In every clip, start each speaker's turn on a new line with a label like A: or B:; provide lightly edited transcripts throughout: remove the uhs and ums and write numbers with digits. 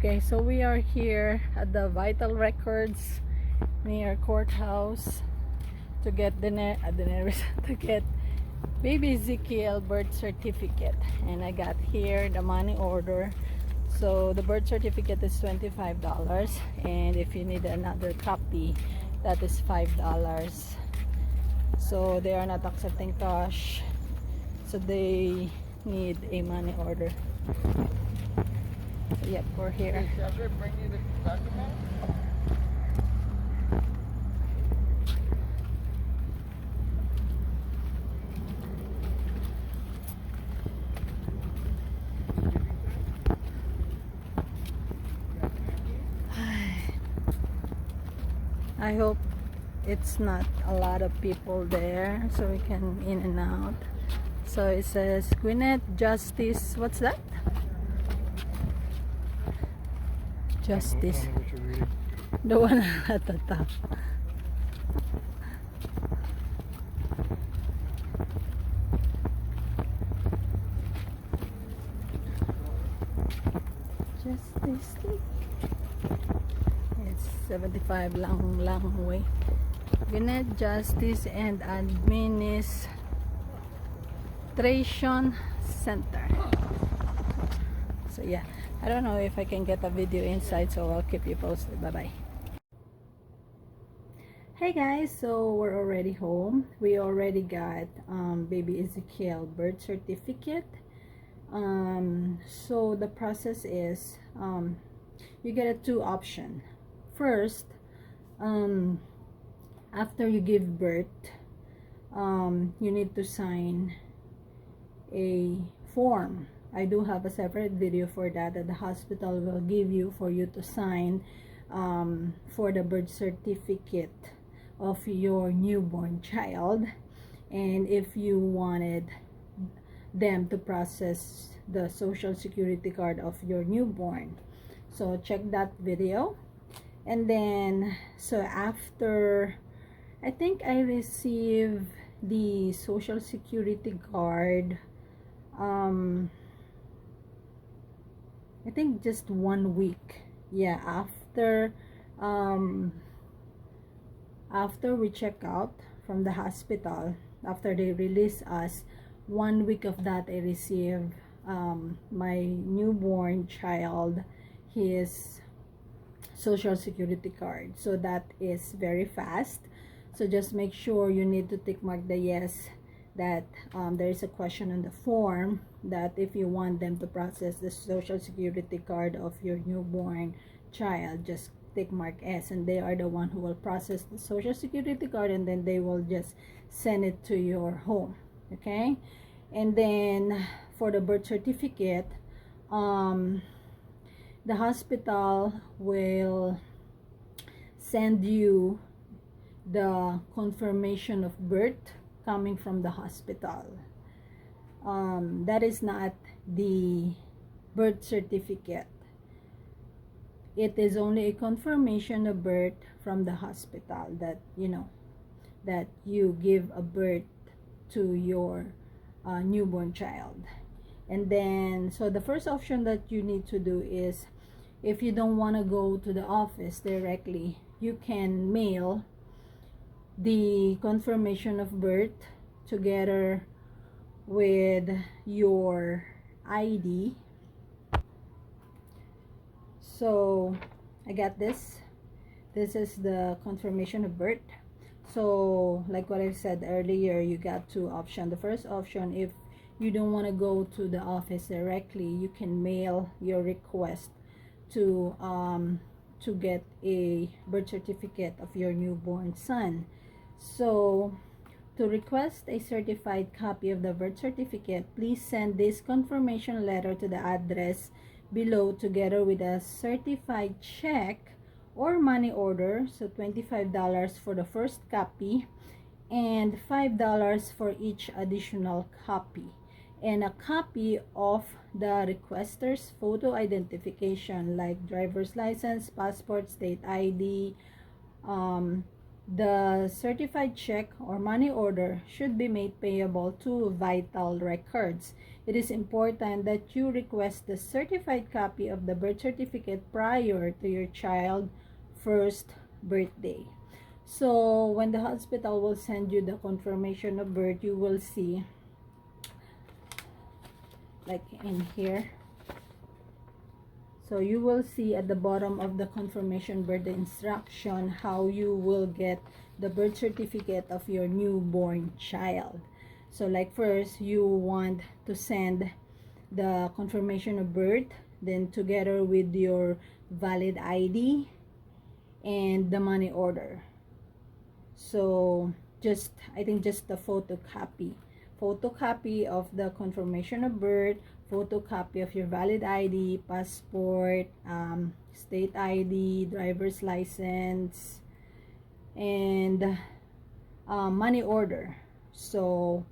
A: Okay, so we are here at the Vital Records near courthouse to get to get baby Ezekiel birth certificate, and I got here the money order. So the birth certificate is $25, and if you need another copy, that is $5. So they are not accepting cash, so they need a money order. So yep, we're here. I hope it's not a lot of people there so we can in and out. So it says Gwinnett Justice. What's that? Justice. The one at the top. Justice League. It's 75 long way. Gwinnett Justice and Administration Center. So yeah, I don't know if I can get a video inside, so I'll keep you posted. Bye bye. Hey guys, so we're already home. We already got baby Ezekiel birth certificate. So the process is you get a two option. First, after you give birth, you need to sign a form. I do have a separate video for that the hospital will give you for you to sign for the birth certificate of your newborn child, and if you wanted them to process the social security card of your newborn. So check that video. And then so after, I think I received the social security card I think just 1 week, yeah, after we check out from the hospital, after they release us. 1 week of that I received my newborn child his social security card. So that is very fast. So just make sure you need to tick mark the yes, that there is a question on the form that if you want them to process the social security card of your newborn child, just tick mark S, and they are the one who will process the social security card, and then they will just send it to your home. Okay, and then for the birth certificate, the hospital will send you the confirmation of birth coming from the hospital. That is not the birth certificate. It is only a confirmation of birth from the hospital that that you give a birth to your newborn child. And then so the first option that you need to do is, if you don't want to go to the office directly, you can mail the confirmation of birth together with your ID. So I got this is the confirmation of birth. So like what I said earlier, you got two options. The first option, if you don't want to go to the office directly, you can mail your request to get a birth certificate of your newborn son. So to request a certified copy of the birth certificate, please send this confirmation letter to the address below together with a certified check or money order. So $25 for the first copy and $5 for each additional copy, and a copy of the requester's photo identification like driver's license, passport, state ID, The certified check or money order should be made payable to Vital Records. It is important that you request the certified copy of the birth certificate prior to your child's first birthday. So when the hospital will send you the confirmation of birth, you will see, like in here, so you will see at the bottom of the confirmation birth the instruction how you will get the birth certificate of your newborn child. So like first you want to send the confirmation of birth, then together with your valid ID and the money order. So I think just the photocopy of the confirmation of birth, photocopy of your valid ID, passport, state ID, driver's license, and money order. So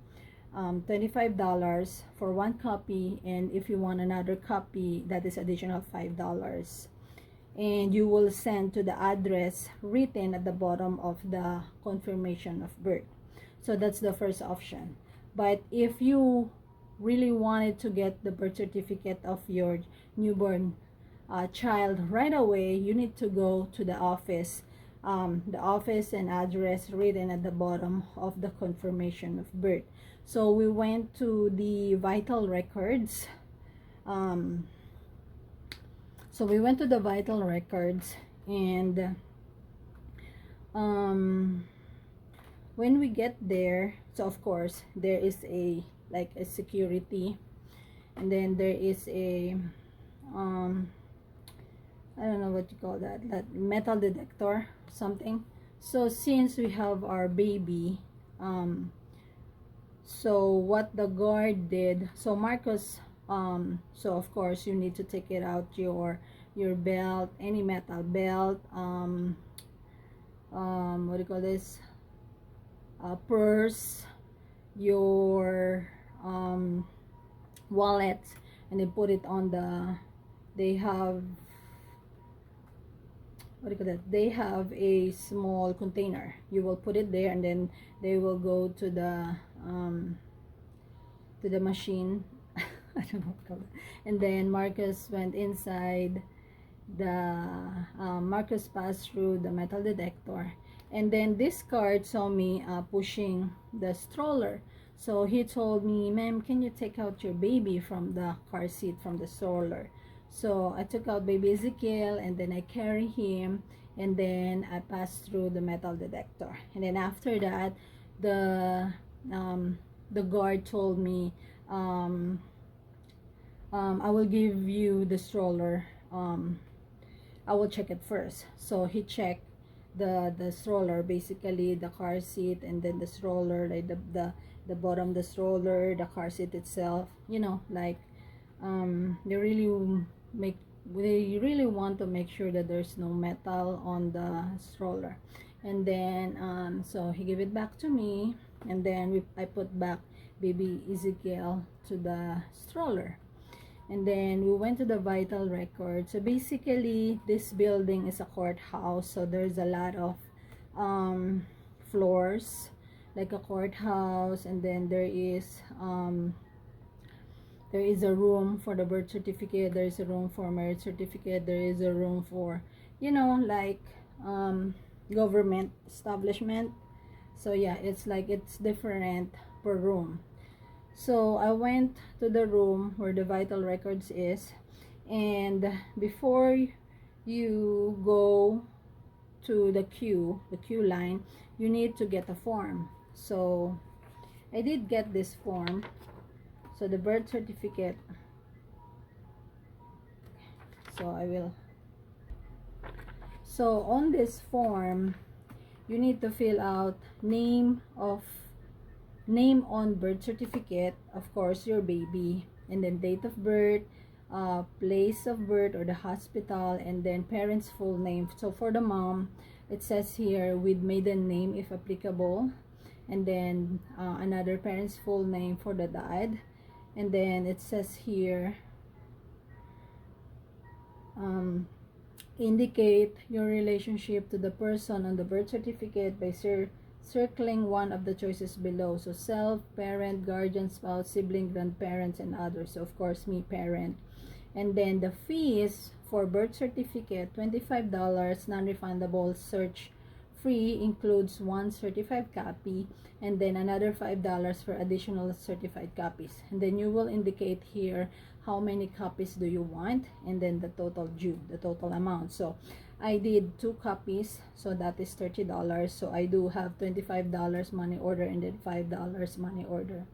A: $25 for one copy, and if you want another copy, that is additional $5. And you will send to the address written at the bottom of the confirmation of birth. So that's the first option. But if you really wanted to get the birth certificate of your newborn child right away, you need to go to the office and address written at the bottom of the confirmation of birth. So we went to the Vital Records. So we went to the Vital Records, and when we get there, so of course there is a security, and then there is a I don't know what you call that metal detector something. So since we have our baby, so what the guard did, so Marcus, so of course you need to take it out your belt, any metal belt, what do you call this, purse, your wallet, and then put it on the, they have, what do you call that, they have a small container, you will put it there, and then they will go to the machine. I don't know what to call it. And then Marcus went inside the Marcus passed through the metal detector, and then this guard saw me pushing the stroller. So he told me, "Ma'am, can you take out your baby from the car seat, from the stroller?" So I took out baby Ezekiel, and then I carry him, and then I passed through the metal detector. And then after that, the guard told me, I will give you the stroller. I will check it first. So he checked the stroller, basically the car seat, and then the stroller, like the bottom of the stroller, the car seat itself. You know, like they really want to make sure that there's no metal on the stroller. And then so he gave it back to me, and then I put back baby Ezekiel to the stroller. And then we went to the Vital Record. So basically this building is a courthouse, so there's a lot of floors like a courthouse, and then there is a room for the birth certificate, there is a room for marriage certificate, there is a room for, you know, like government establishment. So yeah, it's like it's different per room. So I went to the room where the Vital Records is, and before you go to the queue line, you need to get a form. So I did get this form. So the birth certificate, so on this form you need to fill out name on birth certificate, of course your baby, and then date of birth, place of birth or the hospital, and then parents' full name. So for the mom, it says here with maiden name if applicable, and then another parent's full name for the dad, and then it says here Indicate your relationship to the person on the birth certificate by circling one of the choices below. So self, parent, guardian, spouse, sibling, grandparents, and others. So of course, me, parent. And then the fees for birth certificate, $25, non-refundable, search free, includes one certified copy, and then another $5 for additional certified copies. And then you will indicate here how many copies do you want, and then the total due, the total amount. So I did 2 copies, so that is $30. So I do have $25 money order and then $5 money order.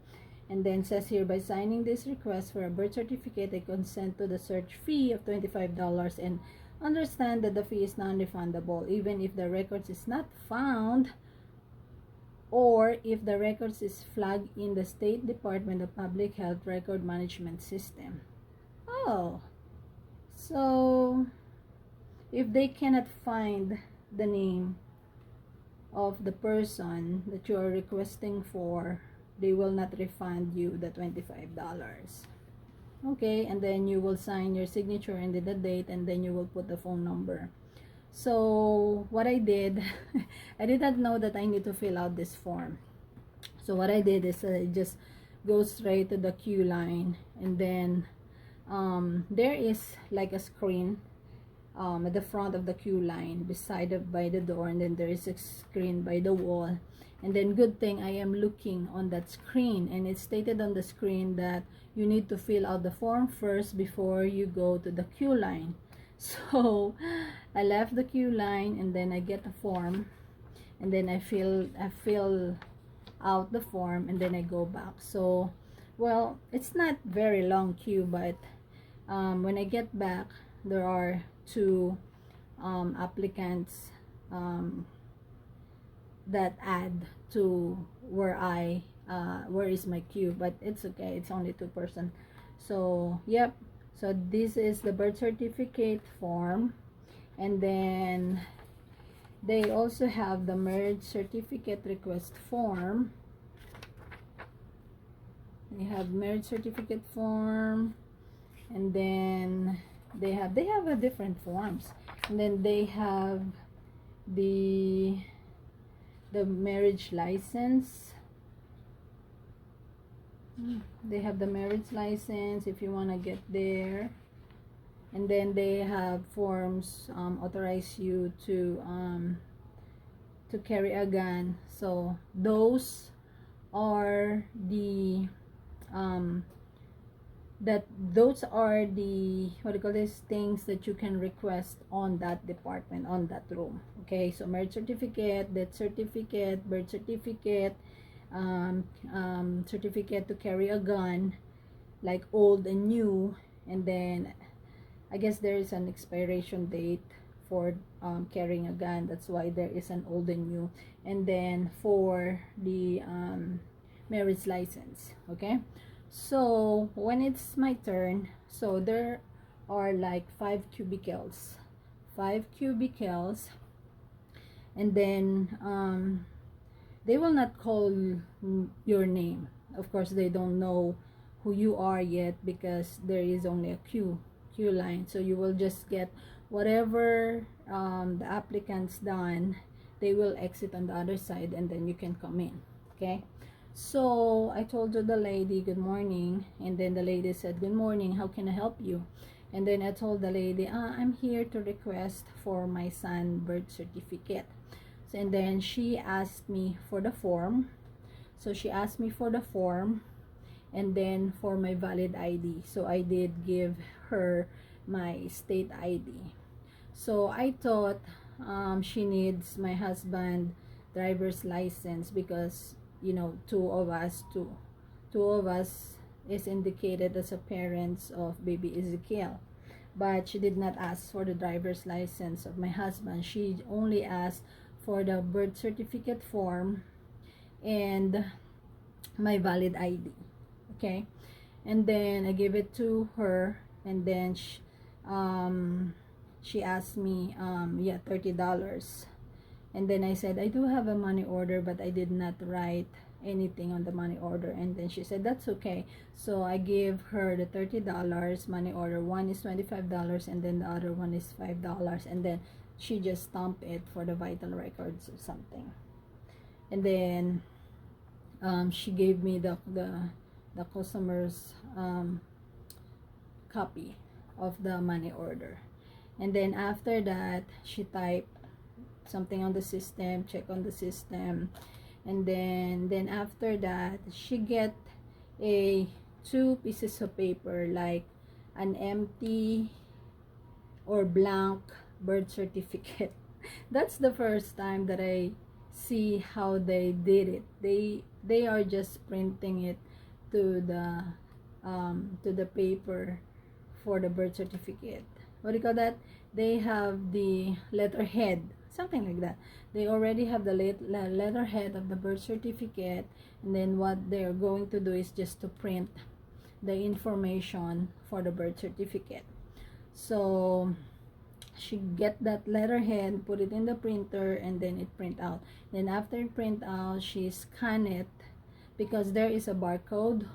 A: And then says here, by signing this request for a birth certificate, I consent to the search fee of $25 and understand that the fee is non-refundable even if the records is not found or if the records is flagged in the State Department of Public Health Record Management System. Oh, so if they cannot find the name of the person that you are requesting for, they will not refund you the $25. Okay, and then you will sign your signature and the date, and then you will put the phone number. So what I did, I did not know that I need to fill out this form. So what I did is I just go straight to the queue line, and then there is like a screen at the front of the queue line by the door, and then there is a screen by the wall. And then good thing I am looking on that screen, and it stated on the screen that you need to fill out the form first before you go to the queue line. So I left the queue line, and then I get the form, and then I fill out the form, and then I go back. So well, it's not very long queue, but when I get back, there are 2 applicants that add to where is my queue, but it's okay, it's only 2 person. So yep, so this is the birth certificate form, and then they also have the marriage certificate request form. They have marriage certificate form, and then they have a different forms, and then they have the marriage license. They have the marriage license if you want to get there, and then they have forms authorize you to carry a gun. So those are the those are the, what do you call this, things that you can request on that department, on that room. Okay, so marriage certificate, death certificate, birth certificate, certificate to carry a gun, like old and new, and then I guess there is an expiration date for carrying a gun. That's why there is an old and new. And then for the marriage license. Okay, so when it's my turn, so there are like 5 cubicles, and then they will not call your name. Of course, they don't know who you are yet because there is only a queue line. So you will just get whatever the applicants done. They will exit on the other side, and then you can come in. Okay, so I told the lady good morning, and then the lady said, good morning, how can I help you? And then I told the lady, I'm here to request for my son birth certificate. So, and then she asked me for the form. So she asked me for the form, and then for my valid ID. So I did give her my state ID. So I thought she needs my husband driver's license because, you know, two of us is indicated as a parents of baby Ezekiel. But she did not ask for the driver's license of my husband. She only asked for the birth certificate form and my valid ID. Okay, and then I gave it to her, and then she asked me $30 And then I said, I do have a money order, but I did not write anything on the money order. And then she said, that's okay. So I gave her the $30 money order. One is $25, and then the other one is $5. And then she just stamped it for the vital records or something. And then she gave me the customer's copy of the money order. And then after that, she typed something on the system, check on the system, and then after that, she get a 2 pieces of paper, like an empty or blank birth certificate. That's the first time that I see how they did it. They are just printing it to the paper for the birth certificate. What do you call that? They have the letterhead, something like that. They already have the letterhead of the birth certificate, and then what they're going to do is just to print the information for the birth certificate. So she get that letterhead, put it in the printer, and then it print out. Then after it print out, she scan it, because there is a barcode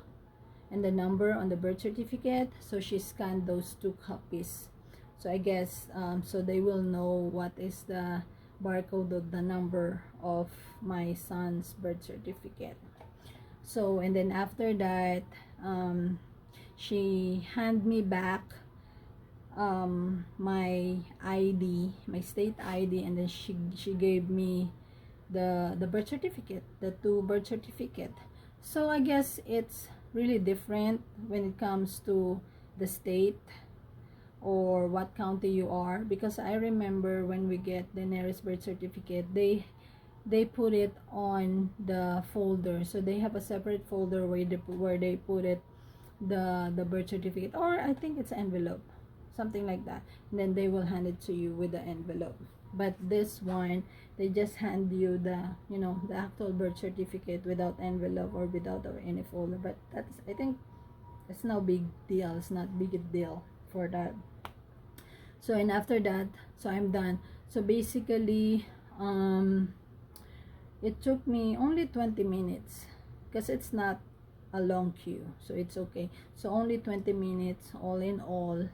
A: and the number on the birth certificate. So she scanned those 2 copies. So I guess so they will know what is the barcode of the number of my son's birth certificate. So, and then after that, she hand me back my ID, my state ID, and then she gave me the birth certificate, the 2 birth certificate. So I guess it's really different when it comes to the state or what county you are, because I remember when we get the nearest birth certificate, they put it on the folder. So they have a separate folder where they put it, the birth certificate, or I think it's envelope, something like that, and then they will hand it to you with the envelope. But this one, they just hand you the the actual birth certificate without envelope or without any folder. But that's, I think it's no big deal, it's not big deal for that. So, and after that, so I'm done. So basically it took me only 20 minutes, because it's not a long queue, so it's okay. So only 20 minutes all in all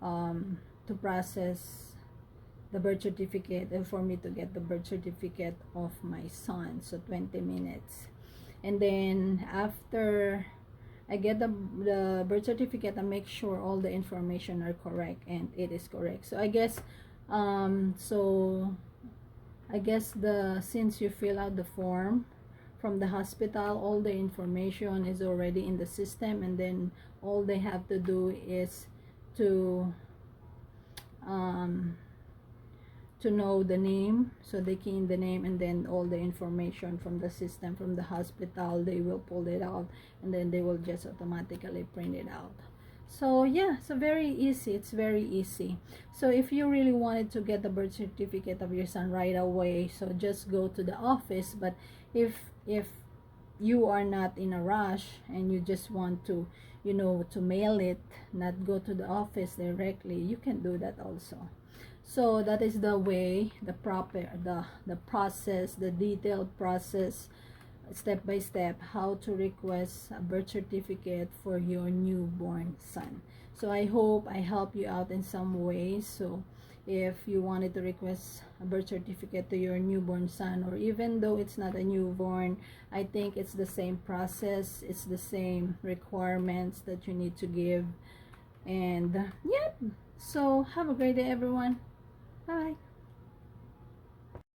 A: to process the birth certificate and for me to get the birth certificate of my son. So 20 minutes. And then after I get the birth certificate, I make sure all the information are correct, and it is correct. So I guess since you fill out the form from the hospital, all the information is already in the system, and then all they have to do is to know the name. So they key in the name, and then all the information from the system, from the hospital, they will pull it out, and then they will just automatically print it out. So yeah, so very easy, it's very easy. So if you really wanted to get the birth certificate of your son right away, so just go to the office. But if you are not in a rush and you just want to to mail it, not go to the office directly, you can do that also. So that is the way, the process, the detailed process, step by step, how to request a birth certificate for your newborn son. So I hope I help you out in some way. So if you wanted to request a birth certificate to your newborn son, or even though it's not a newborn, I think it's the same process, it's the same requirements that you need to give. And yeah, so have a great day, everyone. Bye.